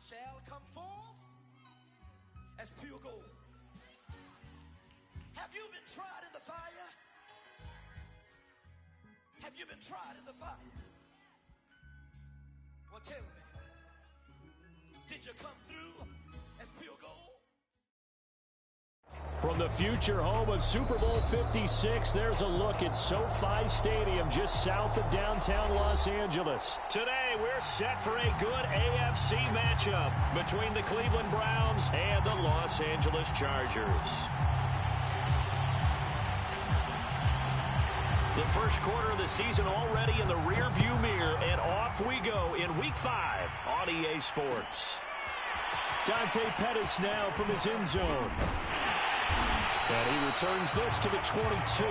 Shall come forth as pure gold. Have you been tried in the fire? Have you been tried in the fire? Well, tell me, did you come through as pure gold? From the future home of Super Bowl 56, there's a look at SoFi Stadium just south of downtown Los Angeles. Today, we're set for a good AFC matchup between the Cleveland Browns and the Los Angeles Chargers. The first quarter of the season already in the rearview mirror, and off we go in Week 5 on EA Sports. Dante Pettis now from his end zone. And he returns this to the 22.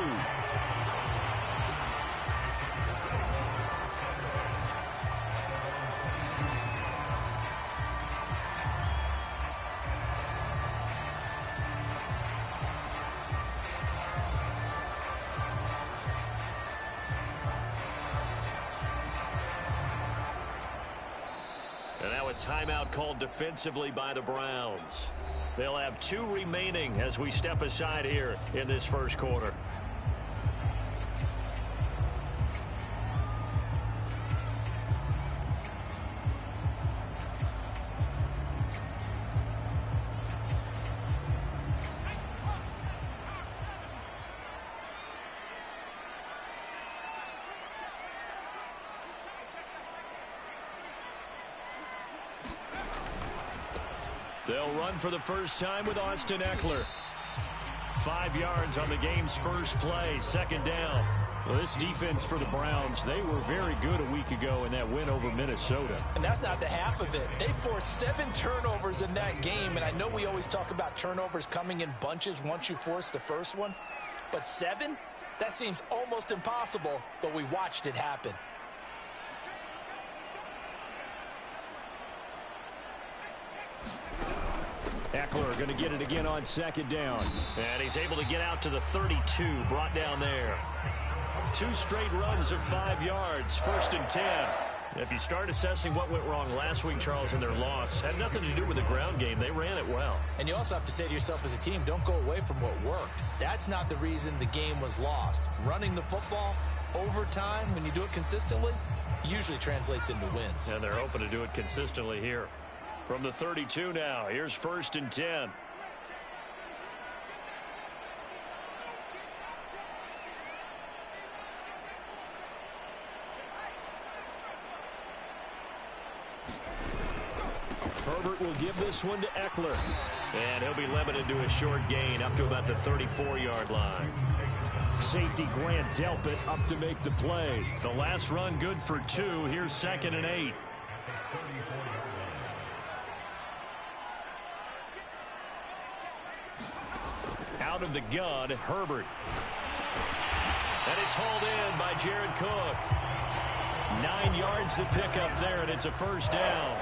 And now a timeout called defensively by the Browns. They'll have 2 remaining as we step aside here in this first quarter. They'll run for the first time with Austin Eckler. 5 yards on the game's first play, second down. Well, this defense for the Browns, they were very good a week ago in that win over Minnesota. And that's not the half of it. They forced 7 turnovers in that game, and I know we always talk about turnovers coming in bunches once you force the first one. But 7? That seems almost impossible, but we watched it happen. Eckler going to get it again on second down. And he's able to get out to the 32, brought down there. 2 straight runs of 5 yards, first and 10. If you start assessing what went wrong last week, Charles, in their loss, had nothing to do with the ground game. They ran it well. And you also have to say to yourself as a team, don't go away from what worked. That's not the reason the game was lost. Running the football, overtime, when you do it consistently, usually translates into wins. And they're hoping to do it consistently here. From the 32 now, here's first and 10. Herbert will give this one to Eckler. And he'll be limited to a short gain up to about the 34-yard line. Safety Grant Delpit up to make the play. The last run good for 2. Here's second and 8. Out of the gun, Herbert. And it's hauled in by Jared Cook. 9 yards to pick up there, and it's a first down.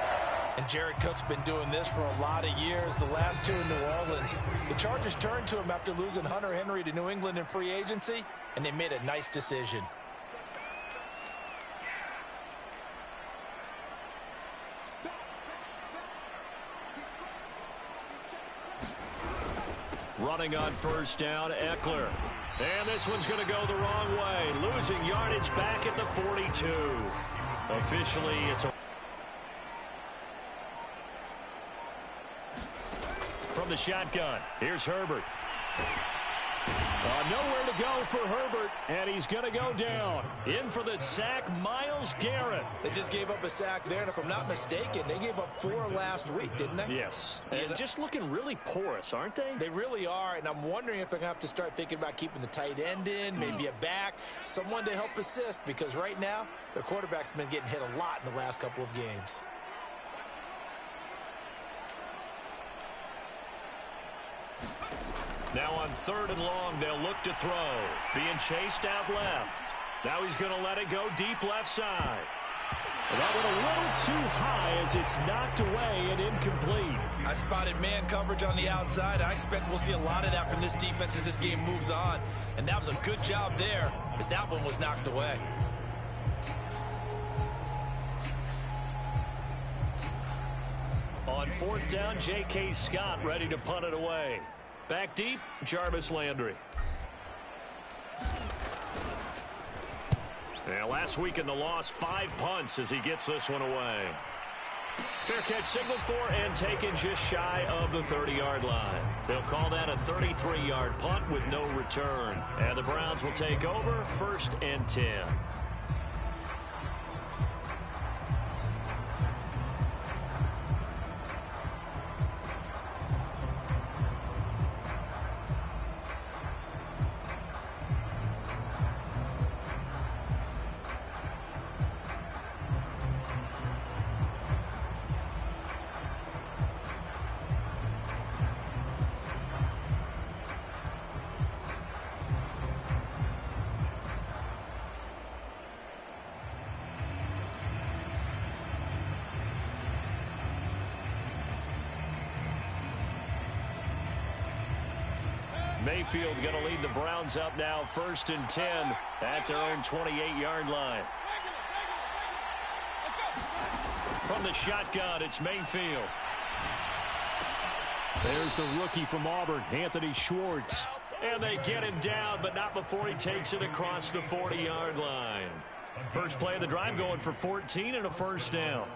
And Jared Cook's been doing this for a lot of years, the last 2 in New Orleans. The Chargers turned to him after losing Hunter Henry to New England in free agency, and they made a nice decision. Running on first down, Eckler. And this one's going to go the wrong way. Losing yardage back at the 42. Officially, it's a... From the shotgun, here's Herbert. Nowhere to go for Herbert, and he's going to go down. In for the sack, Myles Garrett. They just gave up a sack there, and if I'm not mistaken, they gave up 4 last week, didn't they? Yes, and just looking really porous, aren't they? They really are, and I'm wondering if they're going to have to start thinking about keeping the tight end in, maybe a back, someone to help assist, because right now, their quarterback's been getting hit a lot in the last couple of games. Now on 3rd and long, they'll look to throw. Being chased out left. Now he's going to let it go deep left side. That went a little too high as it's knocked away and incomplete. I spotted man coverage on the outside. I expect we'll see a lot of that from this defense as this game moves on. And that was a good job there as that one was knocked away. On fourth down, J.K. Scott ready to punt it away. Back deep, Jarvis Landry. And last week in the loss, 5 punts as he gets this one away. Fair catch signaled for and taken just shy of the 30-yard line. They'll call that a 33-yard punt with no return. And the Browns will take over 1st and 10. Mayfield going to lead the Browns up now 1st and 10 at their own 28-yard line. From the shotgun, it's Mayfield. There's the rookie from Auburn, Anthony Schwartz. And they get him down, but not before he takes it across the 40-yard line. First play of the drive going for 14 and a first down.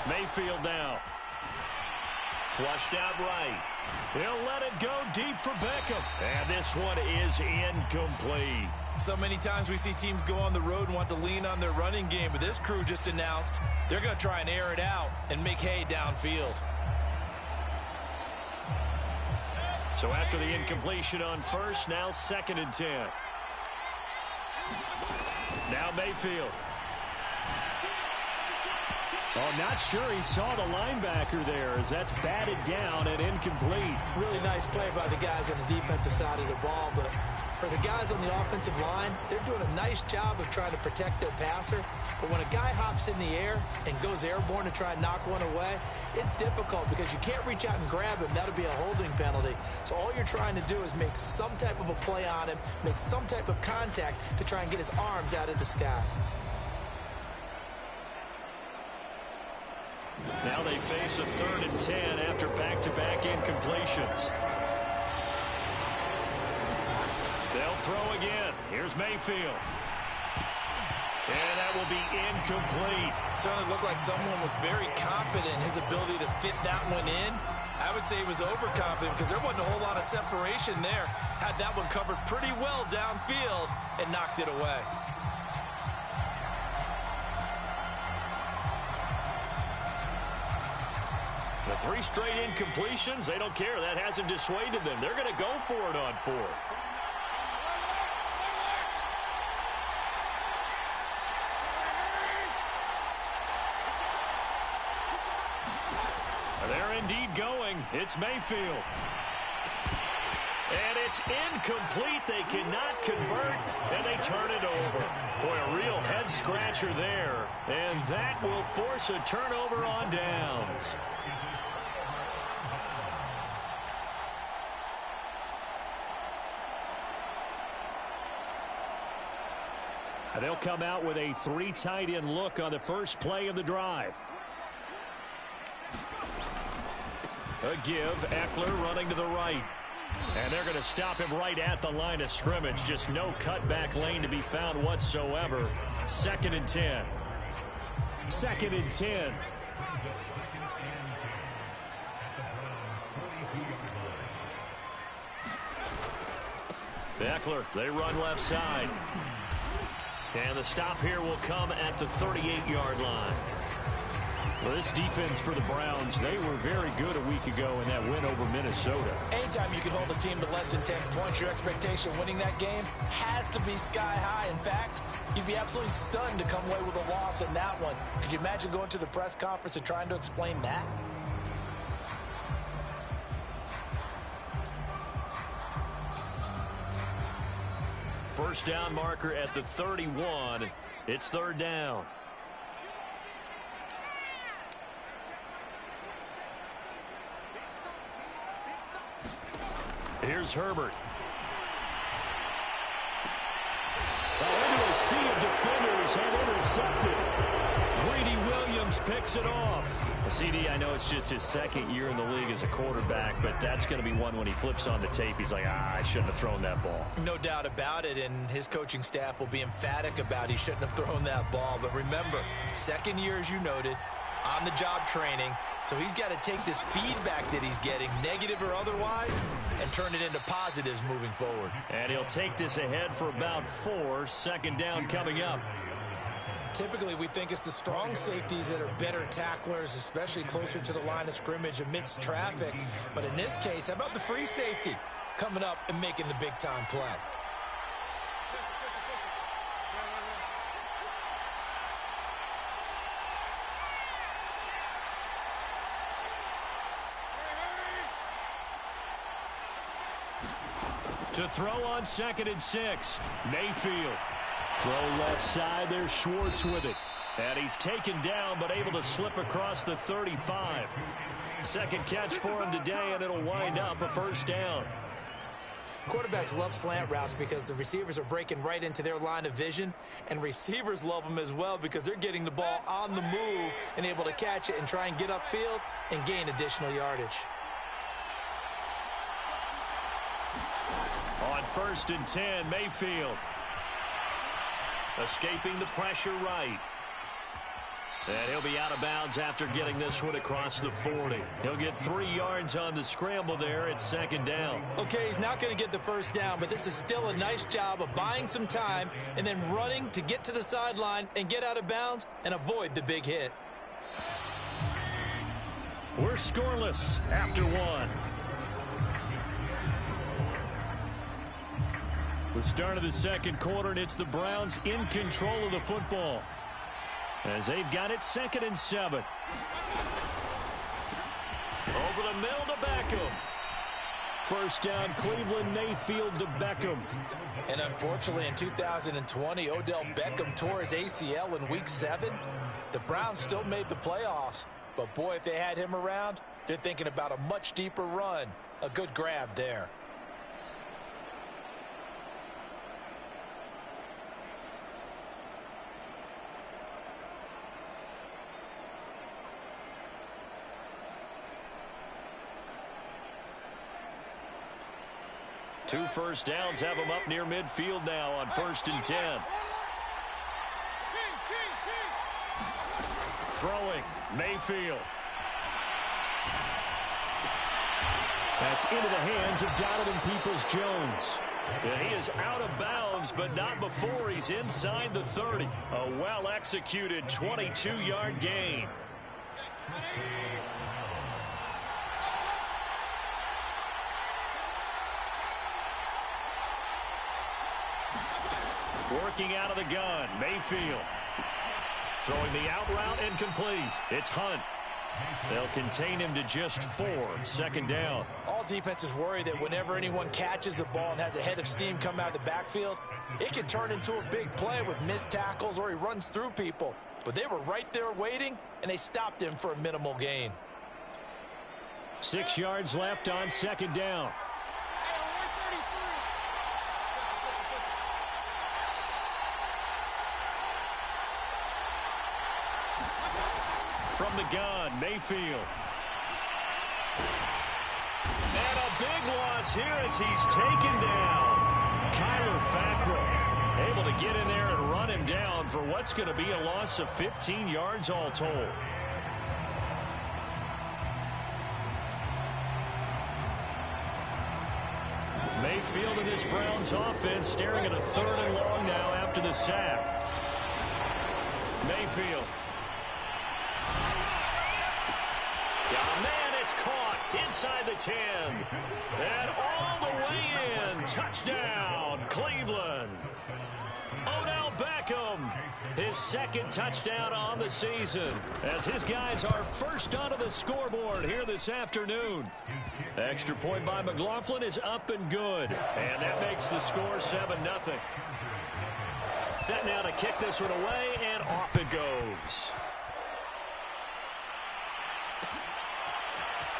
Mayfield now. Flushed out right. He'll let it go deep for Beckham. And this one is incomplete. So many times we see teams go on the road and want to lean on their running game, but this crew just announced they're going to try and air it out and make hay downfield. So after the incompletion on first, now 2nd and 10. Now Mayfield. Oh, not sure he saw the linebacker there as that's batted down and incomplete. Really nice play by the guys on the defensive side of the ball, but for the guys on the offensive line, they're doing a nice job of trying to protect their passer. But when a guy hops in the air and goes airborne to try and knock one away, it's difficult because you can't reach out and grab him. That'll be a holding penalty. So all you're trying to do is make some type of a play on him, make some type of contact to try and get his arms out of the sky. Now they face a 3rd and 10 after back-to-back incompletions. They'll throw again. Here's Mayfield. And that will be incomplete. Certainly looked like someone was very confident in his ability to fit that one in. I would say he was overconfident because there wasn't a whole lot of separation there. Had that one covered pretty well downfield and knocked it away. The 3 straight incompletions, they don't care. That hasn't dissuaded them. They're going to go for it on 4th. They're indeed going. It's Mayfield. And it's incomplete. They cannot convert, and they turn it over. Boy, a real head-scratcher there. And that will force a turnover on downs. They'll come out with a 3 tight end look on the first play of the drive. A give, Eckler running to the right. And they're going to stop him right at the line of scrimmage. Just no cutback lane to be found whatsoever. 2nd and 10. 2nd and 10. Eckler, they run left side. And the stop here will come at the 38-yard line. Well, this defense for the Browns, they were very good a week ago in that win over Minnesota. Anytime you can hold a team to less than 10 points, your expectation winning that game has to be sky high. In fact, you'd be absolutely stunned to come away with a loss in that one. Could you imagine going to the press conference and trying to explain that? First down marker at the 31. It's third down. Here's Herbert. Into a sea of defenders and intercepted. Greedy Williams picks it off. CD, I know it's just his second year in the league as a quarterback, but that's going to be one when he flips on the tape. He's like, I shouldn't have thrown that ball. No doubt about it, and his coaching staff will be emphatic about he shouldn't have thrown that ball. But remember, second year, as you noted, on-the-job training. So he's got to take this feedback that he's getting, negative or otherwise, and turn it into positives moving forward. And he'll take this ahead for about 4. Second down coming up. Typically, we think it's the strong safeties that are better tacklers, especially closer to the line of scrimmage amidst traffic. But in this case, how about the free safety coming up and making the big-time play? To throw on 2nd and 6. Mayfield. Throw left side. There's Schwartz with it. And he's taken down, but able to slip across the 35. Second catch for him today, and it'll wind up a first down. Quarterbacks love slant routes because the receivers are breaking right into their line of vision, and receivers love them as well because they're getting the ball on the move and able to catch it and try and get upfield and gain additional yardage. On 1st and 10, Mayfield. Escaping the pressure right. And he'll be out of bounds after getting this one across the 40. He'll get 3 yards on the scramble there at 2nd down. Okay, he's not going to get the first down, but this is still a nice job of buying some time and then running to get to the sideline and get out of bounds and avoid the big hit. We're scoreless after 1. The start of the second quarter, and it's the Browns in control of the football as they've got it 2nd and 7. Over the middle to Beckham. First down, Cleveland. Mayfield to Beckham. And unfortunately, in 2020, Odell Beckham tore his ACL in Week 7. The Browns still made the playoffs, but boy, if they had him around, they're thinking about a much deeper run. A good grab there. Two first downs have him up near midfield now on 1st and 10. Throwing, Mayfield. That's into the hands of Donovan Peoples-Jones. And he is out of bounds, but not before he's inside the 30. A well-executed 22-yard gain. Working out of the gun, Mayfield. Throwing the out route incomplete. It's Hunt. They'll contain him to just 4. 2nd down. All defenses worry that whenever anyone catches the ball and has a head of steam come out of the backfield, it can turn into a big play with missed tackles or he runs through people. But they were right there waiting, and they stopped him for a minimal gain. 6 yards left on 2nd down. From the gun, Mayfield. And a big loss here as he's taken down. Kyler Fackrell able to get in there and run him down for what's going to be a loss of 15 yards all told. Mayfield and this Browns offense staring at a 3rd and long now after the sack. Mayfield. Oh, man, it's caught inside the 10. And all the way in. Touchdown, Cleveland. Odell Beckham, his second touchdown on the season, as his guys are first onto the scoreboard here this afternoon. Extra point by McLaughlin is up and good, and that makes the score 7-0. Set now to kick this one away, and off it goes.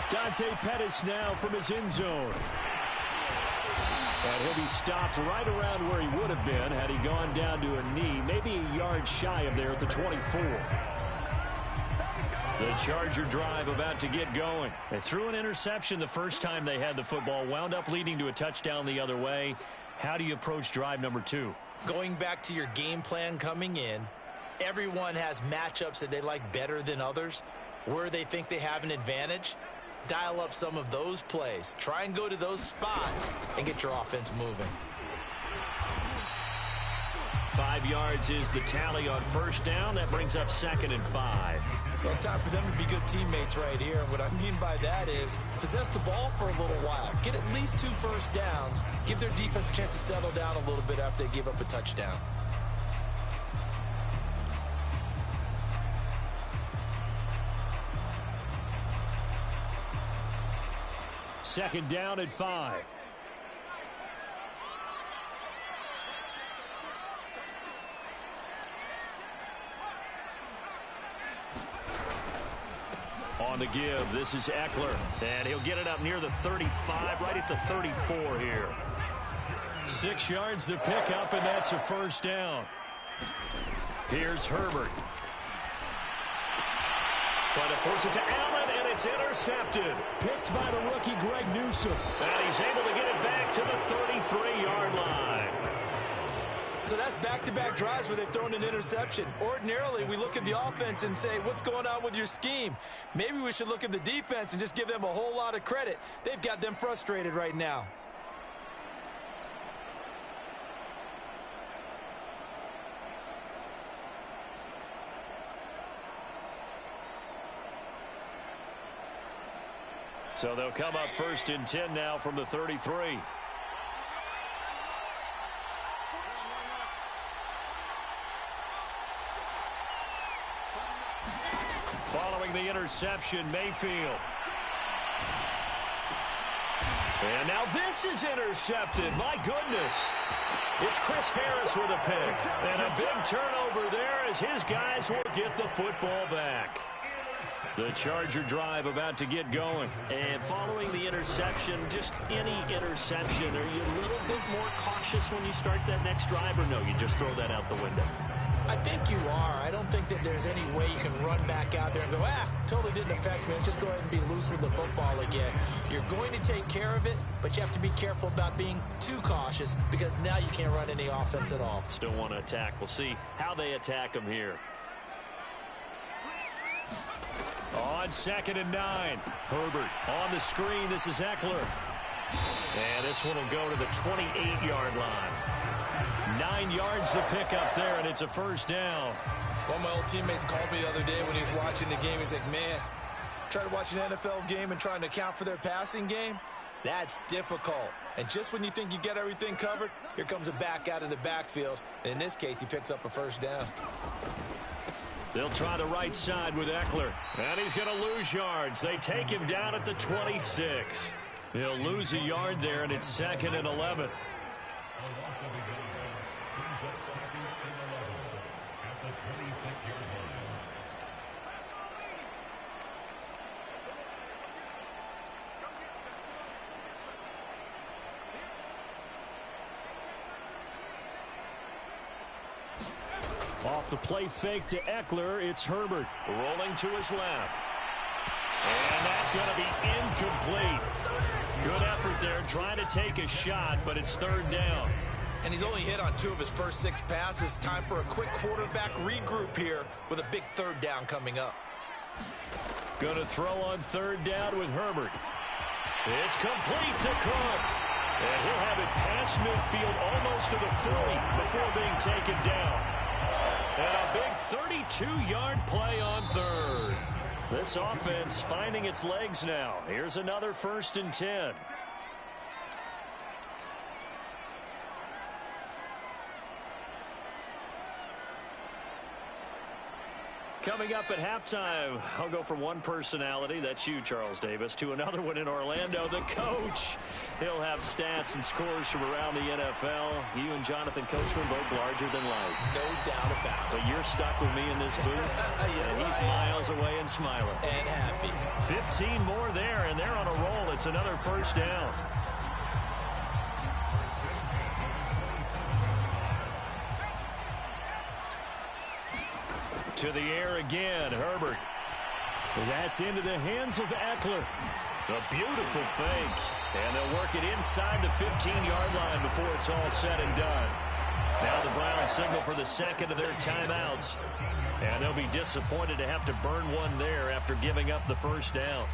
Dante Pettis now from his end zone. And he'll be stopped right around where he would have been had he gone down to a knee, maybe a yard shy of there at the 24. The Charger drive about to get going. They threw an interception the first time they had the football, wound up leading to a touchdown the other way. How do you approach drive number 2? Going back to your game plan coming in, everyone has matchups that they like better than others, where they think they have an advantage. Dial up some of those plays. Try and go to those spots and get your offense moving. 5 yards is the tally on first down. That brings up 2nd and 5. Well, it's time for them to be good teammates right here. And what I mean by that is possess the ball for a little while. Get at least 2 first downs. Give their defense a chance to settle down a little bit after they give up a touchdown. Second down at 5. On the give, this is Eckler. And he'll get it up near the 35, right at the 34 here. 6 yards the pickup, and that's a first down. Here's Herbert. Trying to force it to Allen, and it's intercepted. Picked by the rookie Greg Newsome. And he's able to get it back to the 33-yard line. So that's back-to-back drives where they've thrown an interception. Ordinarily, we look at the offense and say, what's going on with your scheme? Maybe we should look at the defense and just give them a whole lot of credit. They've got them frustrated right now. So they'll come up 1st and 10 now from the 33. Following the interception, Mayfield. And now this is intercepted. My goodness. It's Chris Harris with a pick. And a big turnover there as his guys will get the football back. The Charger drive about to get going. And following the interception, just any interception, are you a little bit more cautious when you start that next drive, or no, you just throw that out the window? I think you are. I don't think that there's any way you can run back out there and go, totally didn't affect me. Let's just go ahead and be loose with the football again. You're going to take care of it, but you have to be careful about being too cautious because now you can't run any offense at all. Still want to attack. We'll see how they attack them here. On 2nd and 9. Herbert on the screen. This is Eckler. And this one will go to the 28-yard line. 9 yards to pick up there, and it's a first down. One of my old teammates called me the other day when he was watching the game. He's like, man, trying to watch an NFL game and trying to account for their passing game, that's difficult. And just when you think you get everything covered, here comes a back out of the backfield. And in this case, he picks up a first down. They'll try the right side with Eckler. And he's going to lose yards. They take him down at the 26. He'll lose a yard there, and it's 2nd and 11. Off the play fake to Eckler, it's Herbert. Rolling to his left. And that's going to be incomplete. Good effort there, trying to take a shot, but it's 3rd down. And he's only hit on 2 of his first 6 passes. Time for a quick quarterback regroup here with a big 3rd down coming up. Going to throw on 3rd down with Herbert. It's complete to Cook. And he'll have it past midfield almost to the 40 before being taken down. And a big 32-yard play on third. This offense finding its legs now. Here's another 1st and 10. Coming up at halftime, I'll go from one personality, that's you, Charles Davis, to another one in Orlando, the coach. He'll have stats and scores from around the NFL. You and Jonathan Coachman both larger than life. No doubt about it. But you're stuck with me in this booth. Yes, and he's miles away and smiling. And happy. 15 more there, and they're on a roll. It's another 1st down. To the air again, Herbert. That's into the hands of Eckler. A beautiful fake. And they'll work it inside the 15-yard line before it's all said and done. Now the Browns signal for the second of their timeouts. And they'll be disappointed to have to burn one there after giving up the 1st down.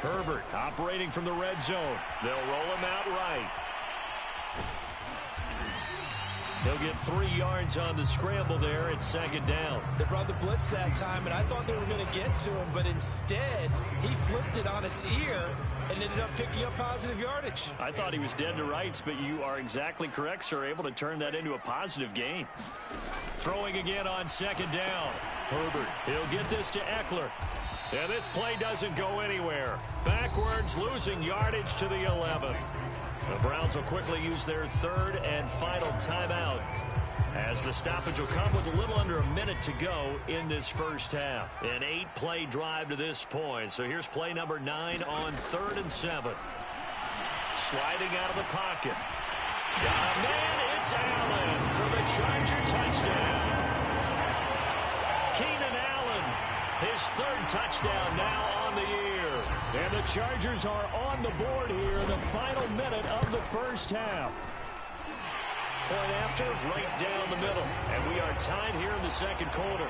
Herbert operating from the red zone. They'll roll him out right. He'll get 3 yards on the scramble there. It's 2nd down. They brought the blitz that time, and I thought they were going to get to him, but instead he flipped it on its ear and ended up picking up positive yardage. I thought he was dead to rights, but you are exactly correct, sir. Able to turn that into a positive gain. Throwing again on 2nd down. Herbert, he'll get this to Eckler. And this play doesn't go anywhere. Backwards, losing yardage to the 11. The Browns will quickly use their 3rd and final timeout, as the stoppage will come with a little under a minute to go in this 1st half. An 8-play drive to this point. So here's play number 9 on 3rd and 7. Sliding out of the pocket. Got a man, it's Allen for the Charger touchdown. Keenan Allen, his 3rd touchdown now on the year. And the Chargers are on the board here in the final minute of the 1st half. Point after, right down the middle. And we are tied here in the 2nd quarter.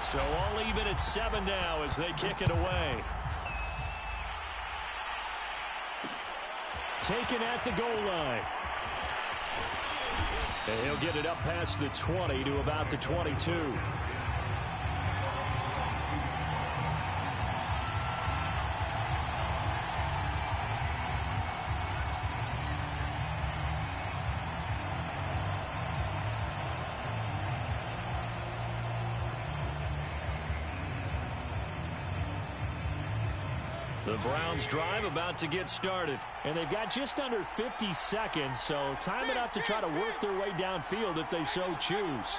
So all even at 7 now as they kick it away. Taken at the goal line. And he'll get it up past the 20 to about the 22. The Browns drive about to get started. And they've got just under 50 seconds, so time enough to try to work their way downfield if they so choose.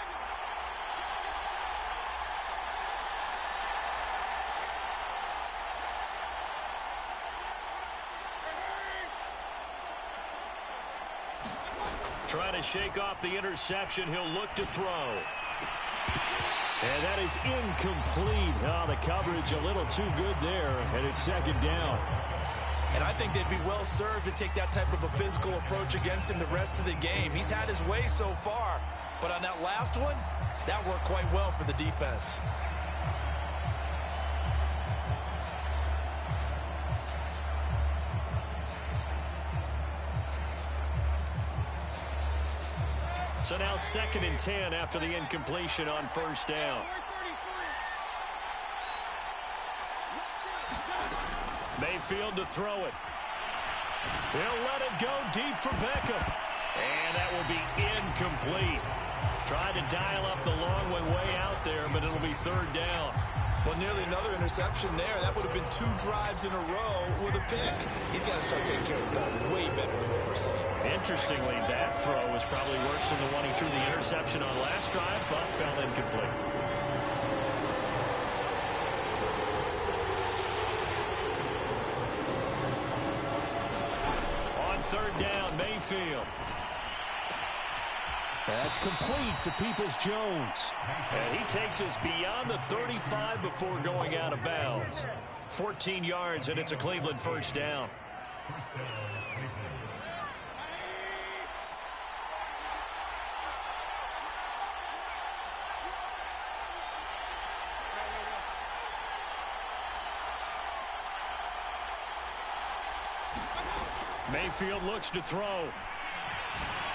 Trying to shake off the interception. He'll look to throw. And that is incomplete. Oh, the coverage a little too good there, and it's 2nd down. And I think they'd be well served to take that type of a physical approach against him the rest of the game. He's had his way so far, but on that last one, that worked quite well for the defense. So now 2nd and 10 after the incompletion on 1st down. Mayfield to throw it. He'll let it go deep for Beckham. And that will be incomplete. Tried to dial up the long way out there, but it'll be 3rd down. Well, nearly another interception there. That would have been 2 drives in a row with a pick. He's got to start taking care of the ball way better than what we're seeing. Interestingly, that throw was probably worse than the one he threw the interception on last drive, but fell incomplete. Mayfield. That's complete to Peoples-Jones. And he takes us beyond the 35 before going out of bounds. 14 yards, and it's a Cleveland first down. Mayfield looks to throw.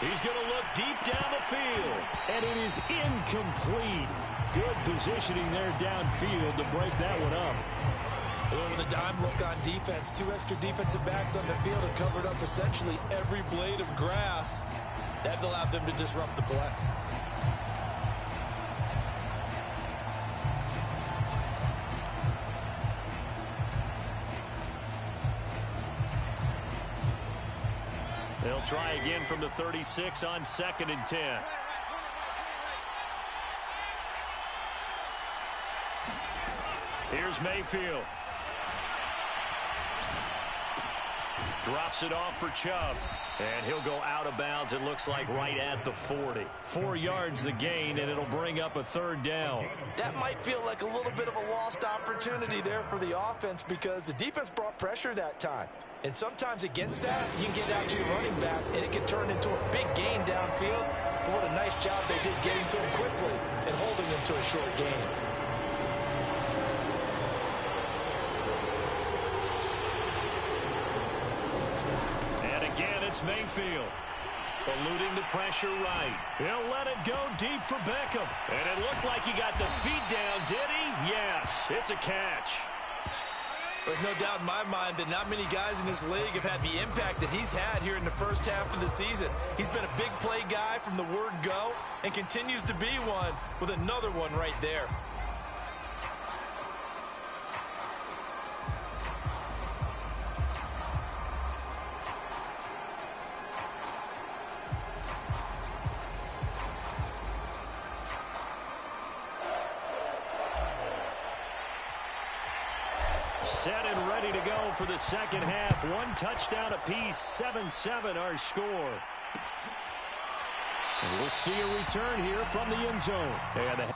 He's going to look deep down the field. And it is incomplete. Good positioning there downfield to break that one up. Over the dime look on defense. 2 extra defensive backs on the field and covered up essentially every blade of grass. That allowed them to disrupt the play. They'll try again from the 36 on 2nd and 10. Here's Mayfield. Drops it off for Chubb. And he'll go out of bounds, it looks like, right at the 40. 4 yards the gain, and it'll bring up a 3rd down. That might feel like a little bit of a lost opportunity there for the offense because the defense brought pressure that time. And sometimes against that, you can get out to your running back, and it can turn into a big gain downfield. But what a nice job they did getting to him quickly and holding him to a short gain. And again, it's Mayfield. Eluding the pressure right. He'll let it go deep for Beckham. And it looked like he got the feet down, did he? Yes, it's a catch. There's no doubt in my mind that not many guys in this league have had the impact that he's had here in the first half of the season. He's been a big play guy from the word go and continues to be one with another one right there. Set and ready to go for the second half. 1 touchdown apiece, 7-7 our score. And we'll see a return here from the end zone. And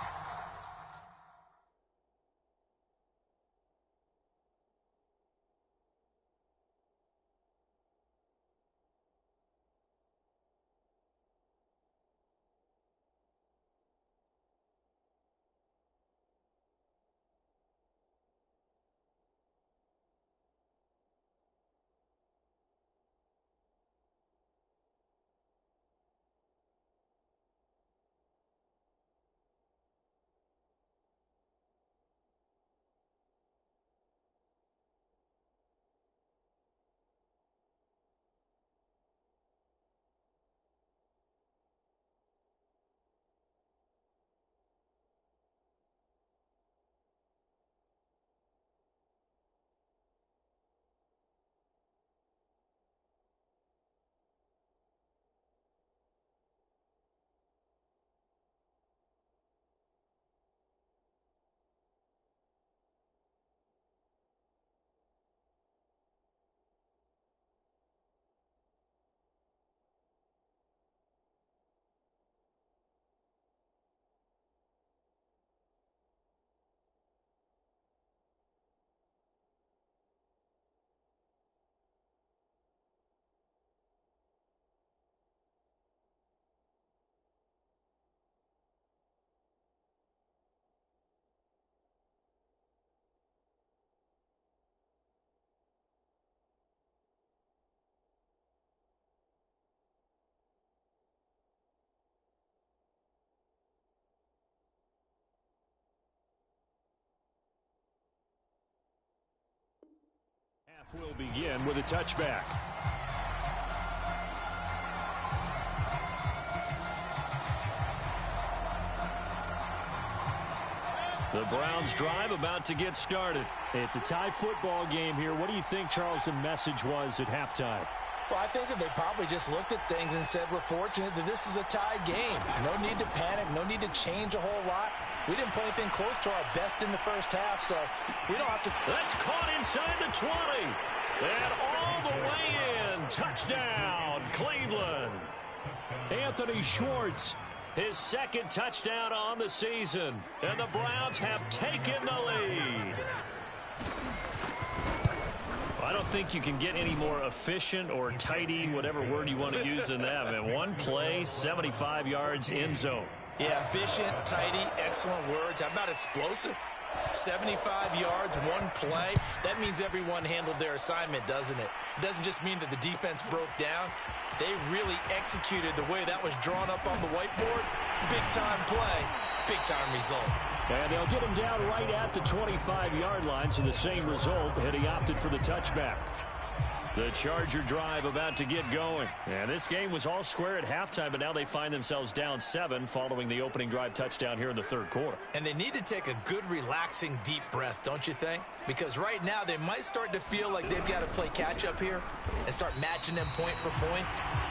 will begin with a touchback. The Browns drive about to get started. It's a tie football game here. What do you think, Charles, the message was at halftime? Well, I think that they probably just looked at things and said, we're fortunate that this is a tie game. No need to panic, no need to change a whole lot. We didn't play anything close to our best in the first half, so we don't have to. That's caught inside the 20. And all the way in. and touchdown, Cleveland. Anthony Schwartz. His second touchdown on the season, and the Browns have taken the lead. I don't think you can get any more efficient or tidy, whatever word you want to use in that. Man, one play, 75 yards, end zone. Yeah, efficient, tidy, excellent words. How about explosive? 75 yards, one play. That means everyone handled their assignment, doesn't it? It doesn't just mean that the defense broke down. They really executed the way that was drawn up on the whiteboard. Big-time play, big-time result. And they'll get him down right at the 25-yard line, so the same result, and he opted for the touchback. The Charger drive about to get going. And this game was all square at halftime, but now they find themselves down 7 following the opening drive touchdown here in the third quarter. And they need to take a good, relaxing, deep breath, don't you think? Because right now they might start to feel like they've got to play catch-up here and start matching them point for point.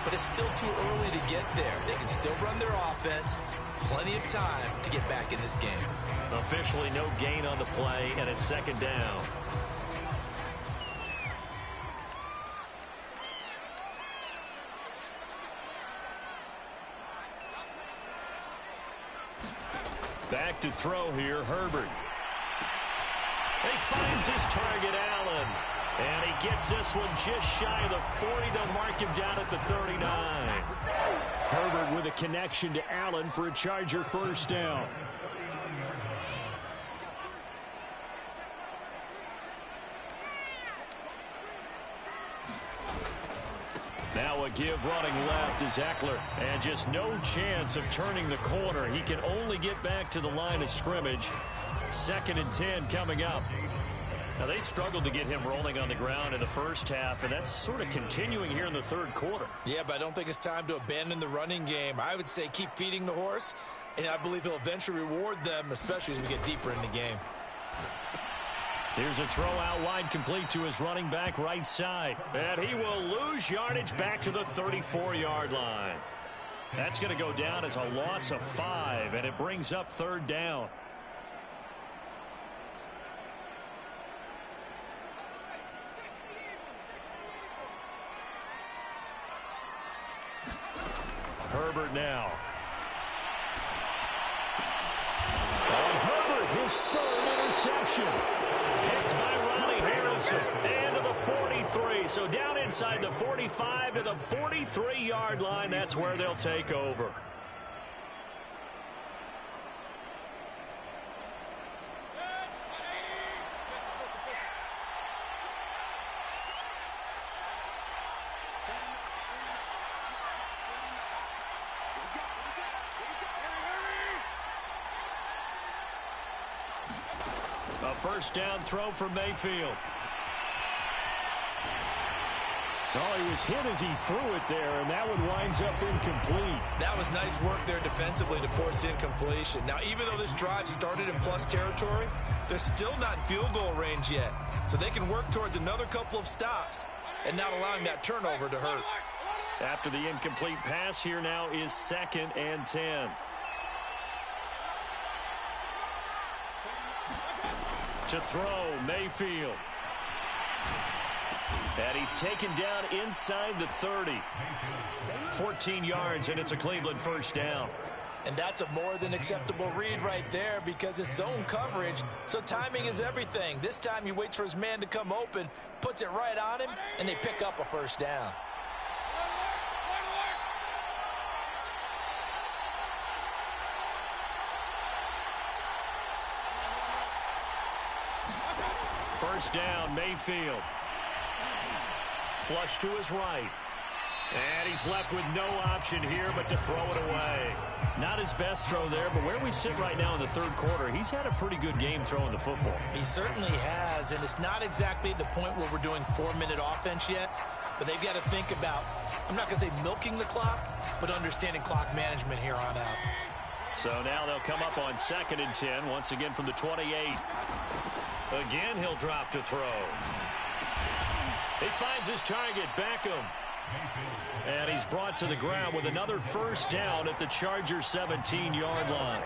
But it's still too early to get there. They can still run their offense. Plenty of time to get back in this game. Officially no gain on the play, and it's second down. Back to throw here, Herbert. He finds his target, Allen. And he gets this one just shy of the 40. They'll mark him down at the 39. Herbert with a connection to Allen for a Charger first down. Now a give running left is Eckler. And just no chance of turning the corner. He can only get back to the line of scrimmage. 2nd and 10 coming up. Now, they struggled to get him rolling on the ground in the first half, and that's sort of continuing here in the third quarter. Yeah, but I don't think it's time to abandon the running game. I would say keep feeding the horse, and I believe he'll eventually reward them, especially as we get deeper in the game. Here's a throw out wide, complete to his running back right side. And he will lose yardage back to the 34-yard line. That's going to go down as a loss of 5, and it brings up third down. Herbert now. And Herbert, his third interception. Picked by Ronnie Harrison. And to the 43. So down inside the 45 to the 43-yard line. That's where they'll take over. A first down throw for Mayfield. Oh, he was hit as he threw it there, and that one winds up incomplete. That was nice work there defensively to force incompletion. Now, even though this drive started in plus territory, they're still not in field goal range yet. So they can work towards another couple of stops and not allowing that turnover to hurt. After the incomplete pass, here now is 2nd and 10. To throw, Mayfield. And he's taken down inside the 30. 14 yards, and it's a Cleveland first down. And that's a more than acceptable read right there because it's zone coverage, so timing is everything. This time he waits for his man to come open, puts it right on him, and they pick up a first down. First down, Mayfield. Flush to his right. And he's left with no option here but to throw it away. Not his best throw there, but where we sit right now in the third quarter, he's had a pretty good game throwing the football. He certainly has, and it's not exactly at the point where we're doing 4-minute offense yet, but they've got to think about, I'm not going to say milking the clock, but understanding clock management here on out. So now they'll come up on 2nd and 10, once again from the 28. Again, he'll drop to throw. He finds his target, Beckham. And he's brought to the ground with another first down at the Chargers' 17-yard line.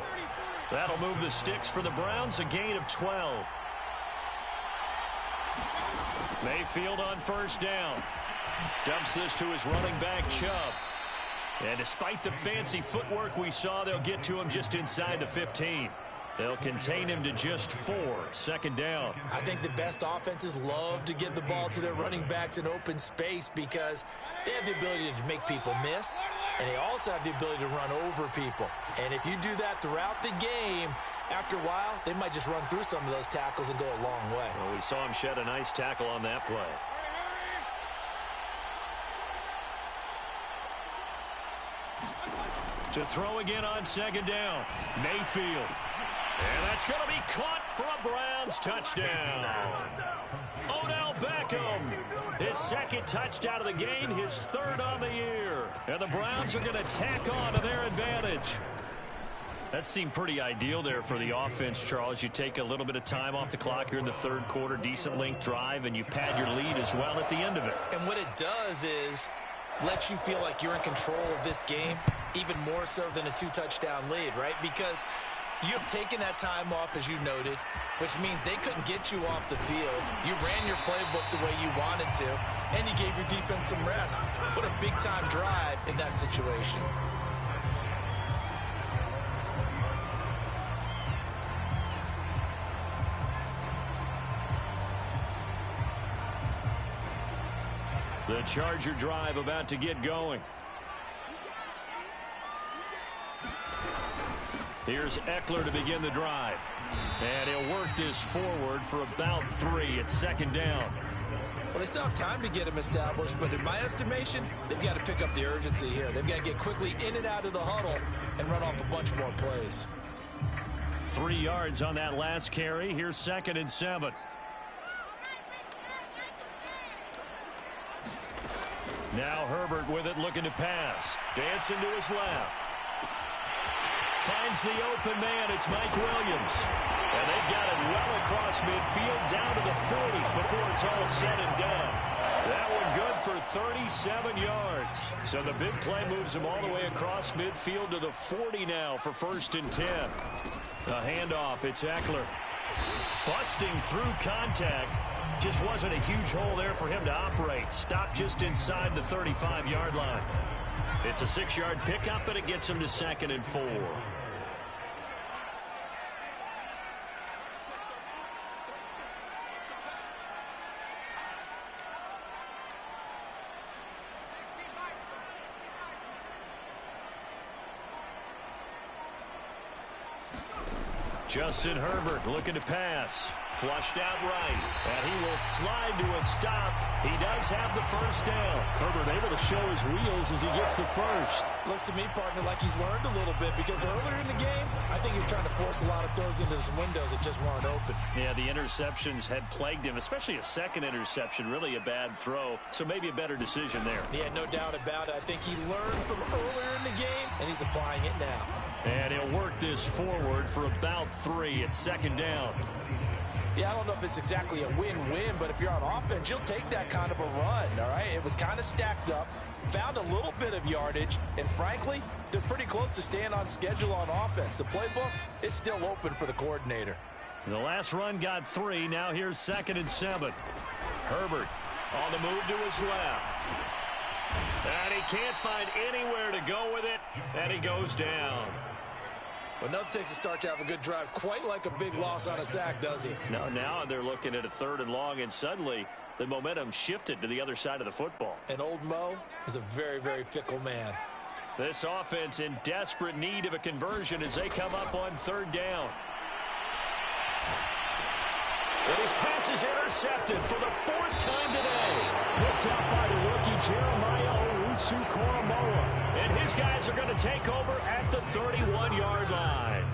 That'll move the sticks for the Browns, a gain of 12. Mayfield on first down. Dumps this to his running back, Chubb. And despite the fancy footwork we saw, they'll get to him just inside the 15. They'll contain him to just 4. Second down. I think the best offenses love to get the ball to their running backs in open space because they have the ability to make people miss, and they also have the ability to run over people. And if you do that throughout the game, after a while, they might just run through some of those tackles and go a long way. Well, we saw him shed a nice tackle on that play. To throw again on second down. Mayfield. And that's going to be caught for a Browns touchdown. Odell Beckham, his second touchdown of the game, his third on the year. And the Browns are going to tack on to their advantage. That seemed pretty ideal there for the offense, Charles. You take a little bit of time off the clock here in the third quarter, decent length drive, and you pad your lead as well at the end of it. And what it does is let you feel like you're in control of this game, even more so than a 2-touchdown lead, right? Because you have taken that time off, as you noted, which means they couldn't get you off the field. You ran your playbook the way you wanted to, and you gave your defense some rest. What a big-time drive in that situation. The Charger drive about to get going. Here's Eckler to begin the drive. And he'll work this forward for about 3 at second down. Well, they still have time to get him established, but in my estimation, they've got to pick up the urgency here. They've got to get quickly in and out of the huddle and run off a bunch more plays. 3 yards on that last carry. Here's 2nd and 7. Now Herbert with it, looking to pass. Dancing to his left. Finds the open man. It's Mike Williams. And they've got it well across midfield down to the 40 before it's all said and done. That one good for 37 yards. So the big play moves him all the way across midfield to the 40 now for 1st and 10. A handoff. It's Eckler. Busting through contact. Just wasn't a huge hole there for him to operate. Stopped just inside the 35-yard line. It's a 6-yard pickup, and it gets him to 2nd and 4. Justin Herbert looking to pass. Flushed out right. And he will slide to a stop. He does have the first down. Herbert able to show his wheels as he gets the first. Looks to me, partner, like he's learned a little bit because earlier in the game, I think he was trying to force a lot of throws into some windows that just weren't open. Yeah, the interceptions had plagued him, especially a second interception, really a bad throw. So maybe a better decision there. Yeah, no doubt about it. I think he learned from earlier in the game, and he's applying it now. And he'll work this forward for about 3 at second down. Yeah, I don't know if it's exactly a win-win, but if you're on offense, you'll take that kind of a run, all right? It was kind of stacked up, found a little bit of yardage, and frankly, they're pretty close to staying on schedule on offense. The playbook is still open for the coordinator. The last run got 3. Now here's 2nd and 7. Herbert on the move to his left. And he can't find anywhere to go with it, and he goes down. Well, nothing takes a start to have a good drive quite like a big loss on a sack, does he? No, now they're looking at a 3rd and long, and suddenly the momentum shifted to the other side of the football. And old Mo is a very, very fickle man. This offense in desperate need of a conversion as they come up on 3rd down. And his pass is intercepted for the 4th time today. Picked up by the rookie Jeremiah Owusu-Koramoah. And his guys are going to take over at the 31-yard line.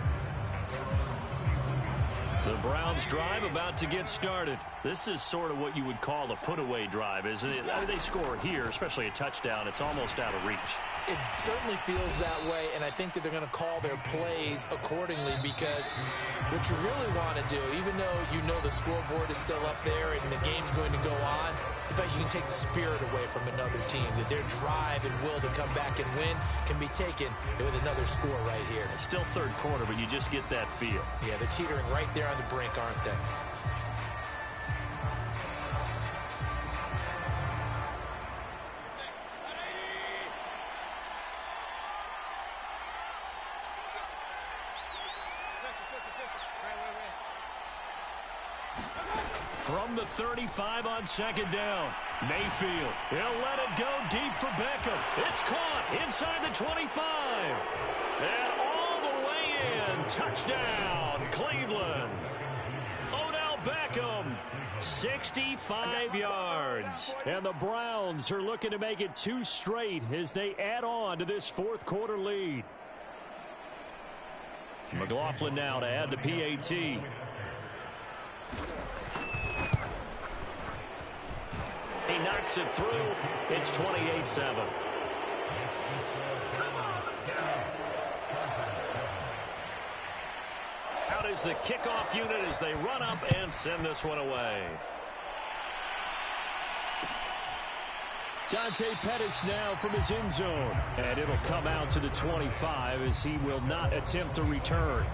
The Browns drive about to get started. This is sort of what you would call a put-away drive, isn't it? I mean, they score here, especially a touchdown. It's almost out of reach. It certainly feels that way, and I think that they're going to call their plays accordingly because what you really want to do, even though you know the scoreboard is still up there and the game's going to go on, in fact, you can take the spirit away from another team, that their drive and will to come back and win can be taken with another score right here. It's still 3rd quarter, but you just get that feel. Yeah, they're teetering right there on the brink, aren't they? From the 35 on second down. Mayfield, he'll let it go deep for Beckham. It's caught inside the 25. And all the way in. Touchdown, Cleveland. Odell Beckham, 65 yards. And the Browns are looking to make it 2 straight as they add on to this fourth quarter lead. McLaughlin now to add the PAT. He knocks it through. It's 28-7. Out is the kickoff unit as they run up and send this one away. Dante Pettis now from his end zone. And it'll come out to the 25 as he will not attempt to return.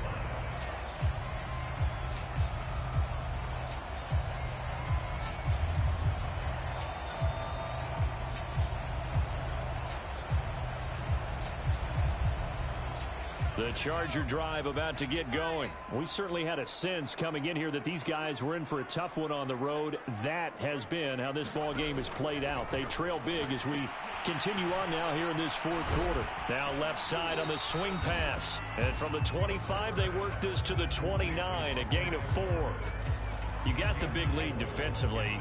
The Charger drive about to get going. We certainly had a sense coming in here that these guys were in for a tough one on the road. That has been how this ball game has played out. They trail big as we continue on now here in this fourth quarter. Now left side on the swing pass. And from the 25, they work this to the 29, a gain of 4. You got the big lead defensively.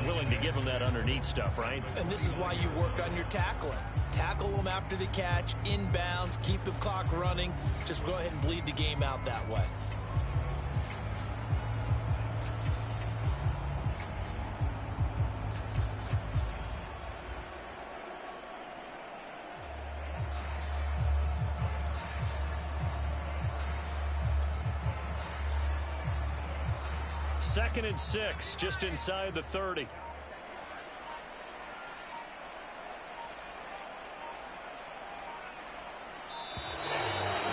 Willing to give them that underneath stuff, right? And this is why you work on your tackling. Tackle them after the catch, inbounds, keep the clock running. Just go ahead and bleed the game out that way. Second and 6, just inside the 30.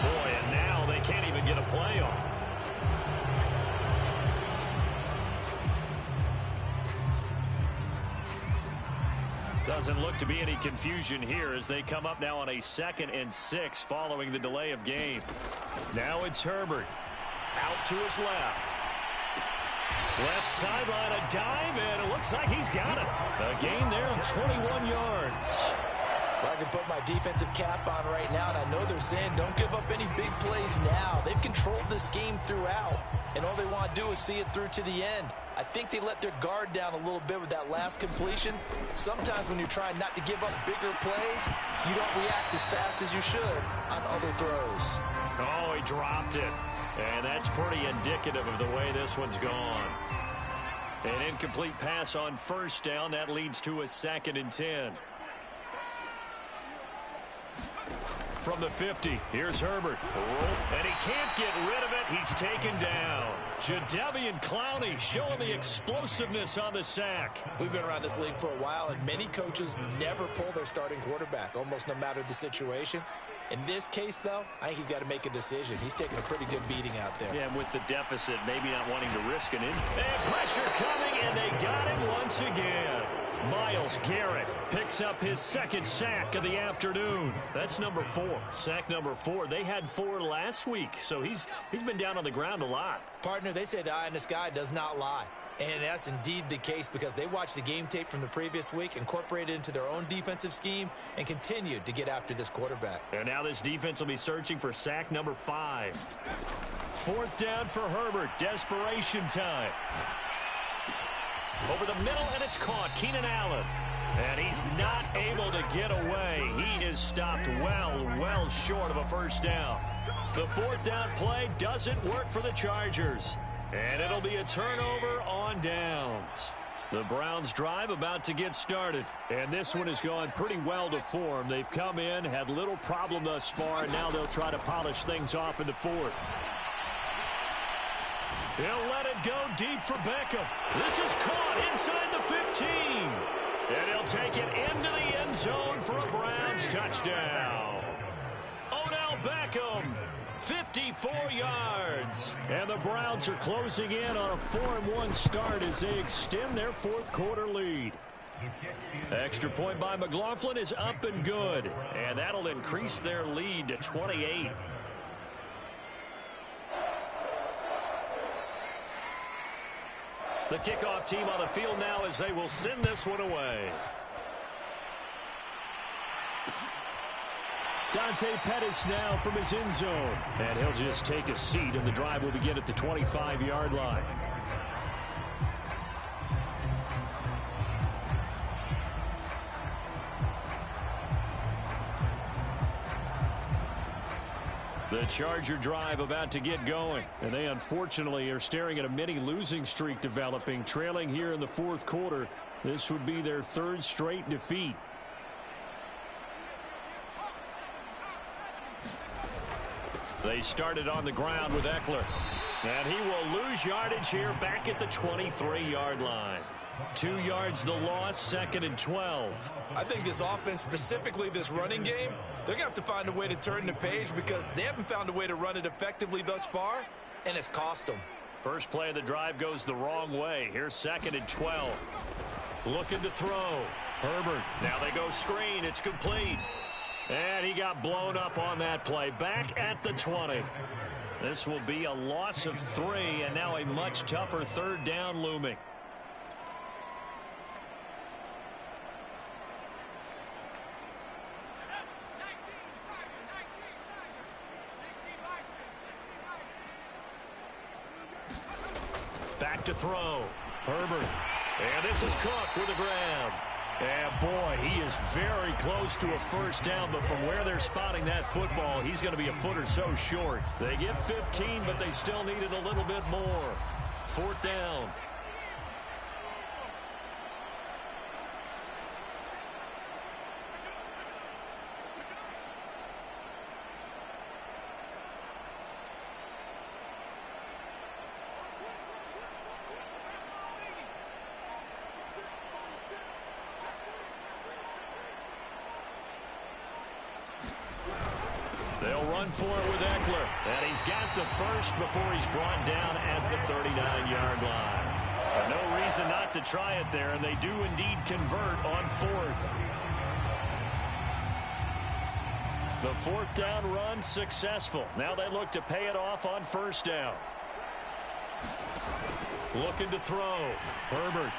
Boy, and now they can't even get a play off. Doesn't look to be any confusion here as they come up now on a 2nd and 6 following the delay of game. Now it's Herbert. Out to his left. Left sideline, a dive, and it looks like he's got it. A gain there of 21 yards. Well, I can put my defensive cap on right now, and I know they're saying don't give up any big plays now. They've controlled this game throughout, and all they want to do is see it through to the end. I think they let their guard down a little bit with that last completion. Sometimes when you're trying not to give up bigger plays, you don't react as fast as you should on other throws. Oh, he dropped it. And that's pretty indicative of the way this one's gone. An incomplete pass on first down. That leads to a 2nd and 10. From the 50, here's Herbert. And he can't get rid of it. He's taken down. Jadeveon Clowney showing the explosiveness on the sack. We've been around this league for a while, and many coaches never pull their starting quarterback, almost no matter the situation. In this case, though, I think he's got to make a decision. He's taking a pretty good beating out there. Yeah, and with the deficit, maybe not wanting to risk an injury. And pressure coming, and they got him once again. Myles Garrett picks up his 2nd sack of the afternoon. That's number 4. Sack number 4. They had 4 last week, so he's been down on the ground a lot. Partner, they say the eye in the sky does not lie. And that's indeed the case because they watched the game tape from the previous week, incorporated it into their own defensive scheme, and continued to get after this quarterback. And now this defense will be searching for sack number 5. 4th down for Herbert. Desperation time. Over the middle, and it's caught. Keenan Allen. And he's not able to get away. He is stopped well short of a first down. The 4th down play doesn't work for the Chargers. And it'll be a turnover on downs. The Browns drive about to get started. And this one has gone pretty well to form. They've come in, had little problem thus far, and now they'll try to polish things off in the 4th. He'll let it go deep for Beckham. This is caught inside the 15. And he'll take it into the end zone for a Browns touchdown. Odell Beckham, 54 yards. And the Browns are closing in on a 4-1 start as they extend their 4th quarter lead. Extra point by McLaughlin is up and good. And that'll increase their lead to 28. The kickoff team on the field now as they will send this one away. Dante Pettis now from his end zone. And he'll just take a seat, and the drive will begin at the 25-yard line. The Charger drive about to get going. And they unfortunately are staring at a mini losing streak developing, trailing here in the fourth quarter. This would be their third straight defeat. They started on the ground with Eckler. And he will lose yardage here back at the 23-yard line. 2 yards the loss, second and 12. I think this offense, specifically this running game, they're going to have to find a way to turn the page because they haven't found a way to run it effectively thus far, and it's cost them. First play of the drive goes the wrong way. Here's second and 12. Looking to throw. Herbert. Now they go screen. It's complete. And he got blown up on that play. Back at the 20. This will be a loss of 3, and now a much tougher third down looming. Back to throw. Herbert. And this is Cook with a grab. And boy, he is very close to a first down, but from where they're spotting that football, he's going to be a foot or so short. They get 15, but they still need it a little bit more. Fourth down. They'll run for it with Eckler. And he's got the first before he's brought down at the 39-yard line. No reason not to try it there, and they do indeed convert on fourth. The fourth down run successful. Now they look to pay it off on first down. Looking to throw. Herbert.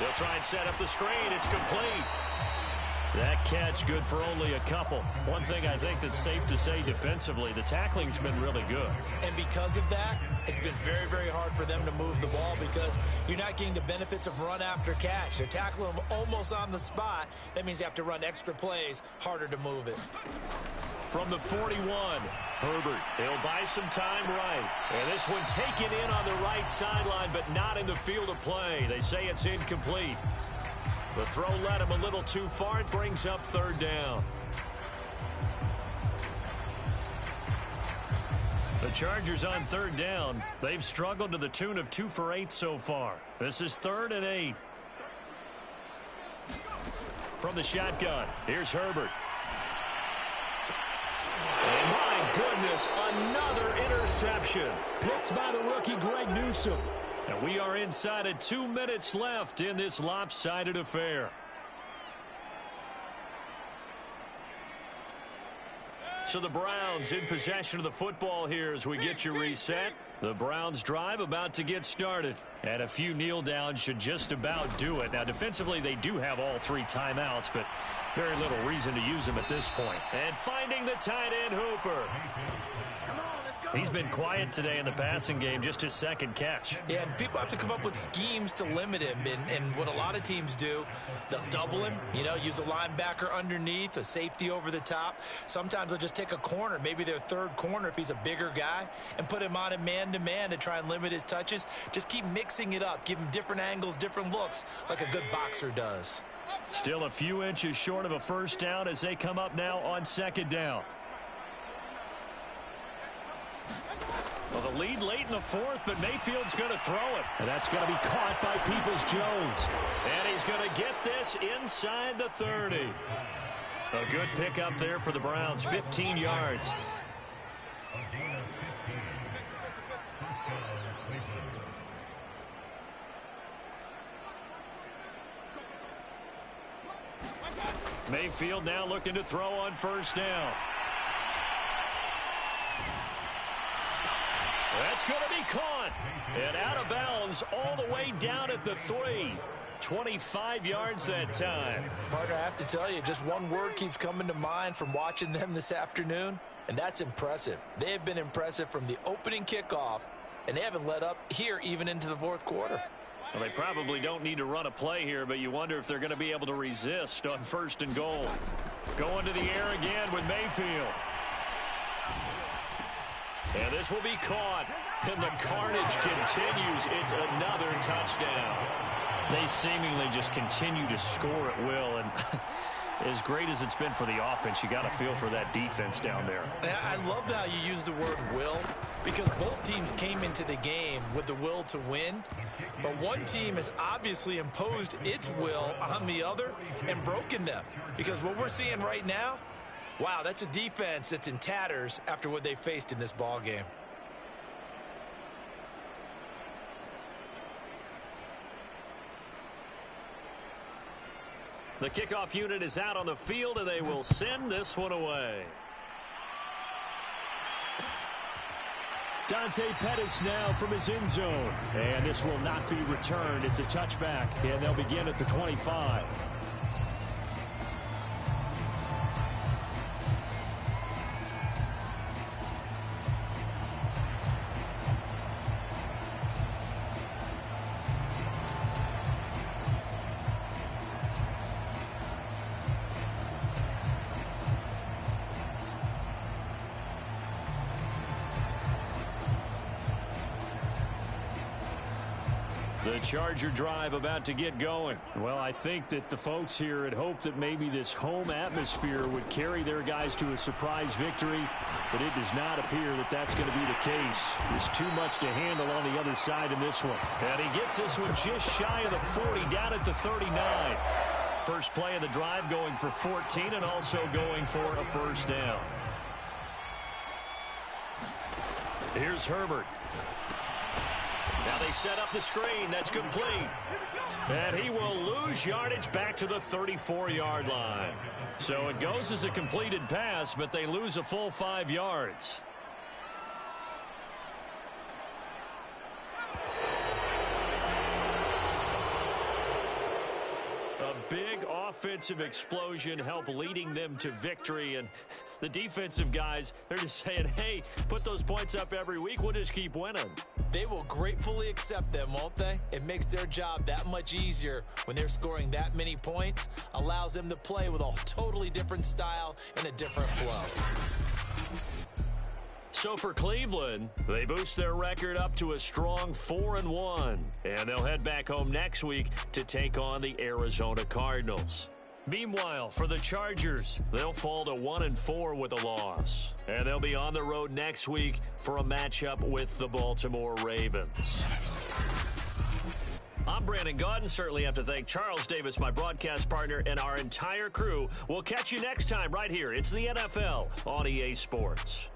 They'll try and set up the screen. It's complete. That catch good for only a couple. One thing I think that's safe to say defensively, the tackling's been really good. And because of that, it's been very, very hard for them to move the ball because you're not getting the benefits of run after catch. They're tackling them almost on the spot. That means you have to run extra plays, harder to move it. From the 41, Herbert. He'll buy some time right. And this one taken in on the right sideline, but not in the field of play. They say it's incomplete. The throw led him a little too far. It brings up third down. The Chargers on third down. They've struggled to the tune of 2 for 8 so far. This is 3rd and 8. From the shotgun, here's Herbert. And my goodness, another interception. Picked by the rookie Greg Newsome. And we are inside of 2 minutes left in this lopsided affair. So the Browns in possession of the football here as we get you reset. The Browns drive about to get started. And a few kneel downs should just about do it. Now defensively they do have all 3 timeouts, but very little reason to use them at this point. And finding the tight end Hooper. He's been quiet today in the passing game, just his second catch. Yeah, and people have to come up with schemes to limit him. And what a lot of teams do, they'll double him, use a linebacker underneath, a safety over the top. Sometimes they'll just take a corner, maybe their third corner if he's a bigger guy, and put him on a man-to-man to try and limit his touches. Just keep mixing it up, give him different angles, different looks, like a good boxer does. Still a few inches short of a first down as they come up now on second down. Well, the lead late in the fourth, but Mayfield's going to throw it. And that's going to be caught by Peoples-Jones. And he's going to get this inside the 30. A good pickup there for the Browns, 15 yards. Mayfield now looking to throw on first down. That's going to be caught. And out of bounds all the way down at the 3. 25 yards that time. Partner, I have to tell you, just one word keeps coming to mind from watching them this afternoon, and that's impressive. They have been impressive from the opening kickoff, and they haven't let up here even into the fourth quarter. Well, they probably don't need to run a play here, but you wonder if they're going to be able to resist on 1st and goal. Going to the air again with Mayfield. And this will be caught, and the carnage continues. It's another touchdown. They seemingly just continue to score at will, and as great as it's been for the offense, you got to feel for that defense down there. I love how you use the word will, because both teams came into the game with the will to win, but one team has obviously imposed its will on the other and broken them, because what we're seeing right now, wow, that's a defense that's in tatters after what they faced in this ball game. The kickoff unit is out on the field, and they will send this one away. Dante Pettis now from his end zone. And this will not be returned. It's a touchback, and they'll begin at the 25. The Charger drive about to get going. Well, I think that the folks here had hoped that maybe this home atmosphere would carry their guys to a surprise victory, but it does not appear that that's going to be the case. There's too much to handle on the other side in this one. And he gets this one just shy of the 40, down at the 39. First play of the drive going for 14 and also going for a first down. Here's Herbert. Now they set up the screen. That's complete. And he will lose yardage back to the 34-yard line. So it goes as a completed pass, but they lose a full 5 yards. A big offensive explosion helped leading them to victory. And the defensive guys, they're just saying, hey, put those points up every week. We'll just keep winning. They will gratefully accept them, won't they? It makes their job that much easier when they're scoring that many points. Allows them to play with a totally different style and a different flow. So for Cleveland, they boost their record up to a strong 4-1. And they'll head back home next week to take on the Arizona Cardinals. Meanwhile, for the Chargers, they'll fall to 1-4 with a loss. And they'll be on the road next week for a matchup with the Baltimore Ravens. I'm Brandon Gaudin. Certainly have to thank Charles Davis, my broadcast partner, and our entire crew. We'll catch you next time right here. It's the NFL on EA Sports.